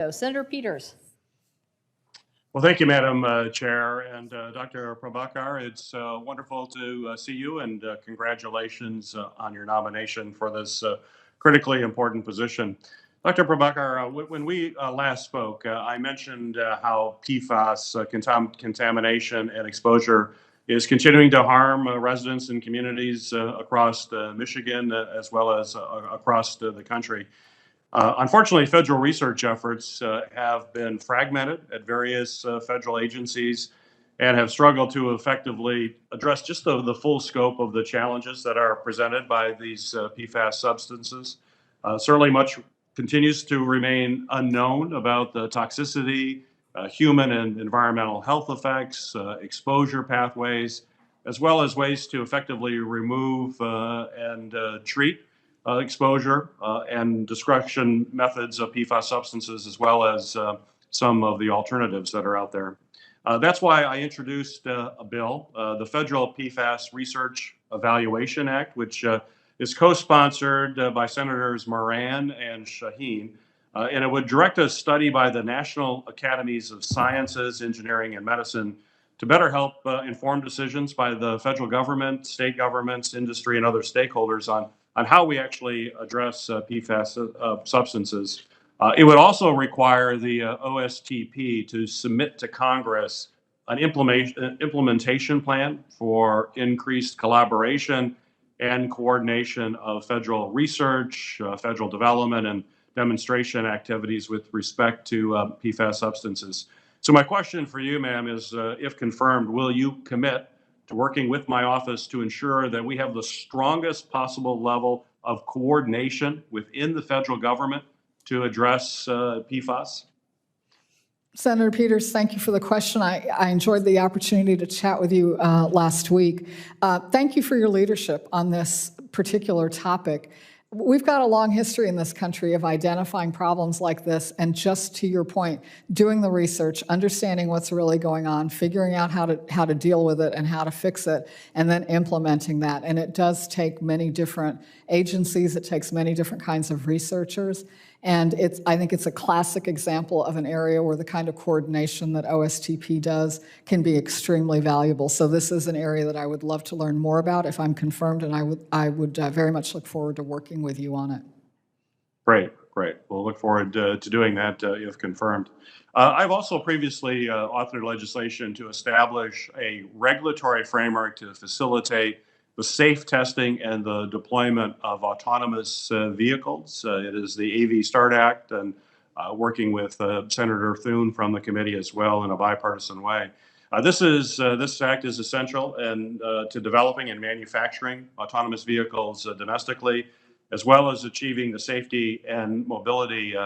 So, Senator Peters. Well, thank you, Madam Chair, and Dr. Prabhakar. It's wonderful to see you, and congratulations on your nomination for this critically important position. Dr. Prabhakar, when we last spoke, I mentioned how PFAS contamination and exposure is continuing to harm residents and communities across Michigan as well as across the country. Unfortunately, federal research efforts have been fragmented at various federal agencies and have struggled to effectively address just the full scope of the challenges that are presented by these PFAS substances. Certainly, much continues to remain unknown about the toxicity, human and environmental health effects, exposure pathways, as well as ways to effectively remove and treat exposure and destruction methods of PFAS substances, as well as some of the alternatives that are out there. That's why I introduced a bill, the Federal PFAS Research Evaluation Act, which is co-sponsored by Senators Moran and Shaheen. And it would direct a study by the National Academies of Sciences, Engineering, and Medicine to better help inform decisions by the federal government, state governments, industry, and other stakeholders on how we actually address PFAS substances. It would also require the OSTP to submit to Congress an implementation plan for increased collaboration and coordination of federal research, federal development, and demonstration activities with respect to PFAS substances. So my question for you, ma'am, is if confirmed, will you commit to working with my office to ensure that we have the strongest possible level of coordination within the federal government to address PFAS? Senator Peters, thank you for the question. I enjoyed the opportunity to chat with you last week. Thank you for your leadership on this particular topic. We've got a long history in this country of identifying problems like this, and just to your point, doing the research, understanding what's really going on, figuring out how to deal with it and how to fix it, and then implementing that. And it does take many different agencies. It takes many different kinds of researchers. And I think it's a classic example of an area where the kind of coordination that OSTP does can be extremely valuable. So this is an area that I would love to learn more about if I'm confirmed, and I would very much look forward to working with you on it. Great. We'll look forward to doing that if confirmed. I've also previously authored legislation to establish a regulatory framework to facilitate the safe testing and the deployment of autonomous vehicles. It is the AV START Act, and working with Senator Thune from the committee as well in a bipartisan way. This act is essential to developing and manufacturing autonomous vehicles domestically, as well as achieving the safety and mobility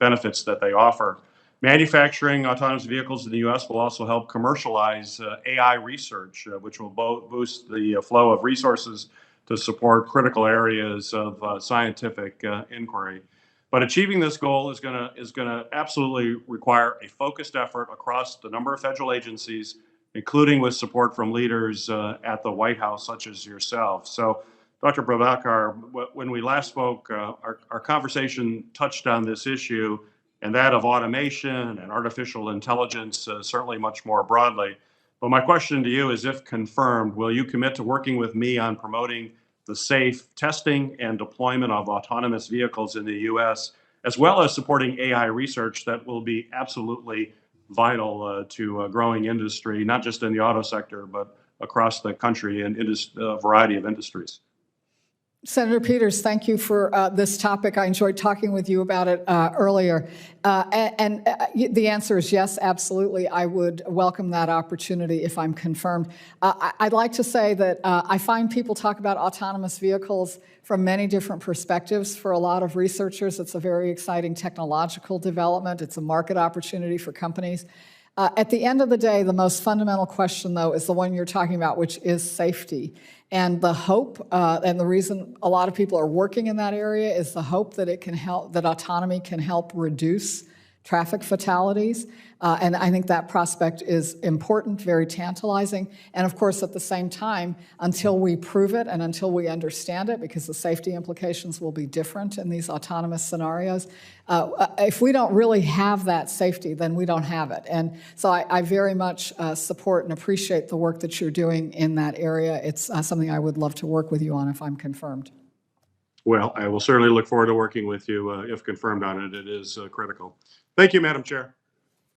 benefits that they offer. Manufacturing autonomous vehicles in the U.S. will also help commercialize AI research, which will boost the flow of resources to support critical areas of scientific inquiry. But achieving this goal is going to absolutely require a focused effort across the number of federal agencies, including with support from leaders at the White House, such as yourself. So, Dr. Prabhakar, when we last spoke, our conversation touched on this issue, and that of automation and artificial intelligence, certainly much more broadly. But my question to you is, if confirmed, will you commit to working with me on promoting the safe testing and deployment of autonomous vehicles in the U.S., as well as supporting AI research that will be absolutely vital to a growing industry, not just in the auto sector, but across the country and a variety of industries? Senator Peters, thank you for this topic. I enjoyed talking with you about it earlier. And the answer is yes, absolutely. I would welcome that opportunity if I'm confirmed. I'd like to say that I find people talk about autonomous vehicles from many different perspectives. For a lot of researchers, it's a very exciting technological development. It's a market opportunity for companies. At the end of the day, the most fundamental question, though, is the one you're talking about, which is safety. And the hope, and the reason a lot of people are working in that area is the hope that it can help, that autonomy can help reduce traffic fatalities. And I think that prospect is important, very tantalizing. And of course, at the same time, until we prove it and until we understand it, because the safety implications will be different in these autonomous scenarios, if we don't really have that safety, then we don't have it. And so I very much support and appreciate the work that you're doing in that area. It's something I would love to work with you on if I'm confirmed. Well, I will certainly look forward to working with you if confirmed on it. It is critical. Thank you, Madam Chair.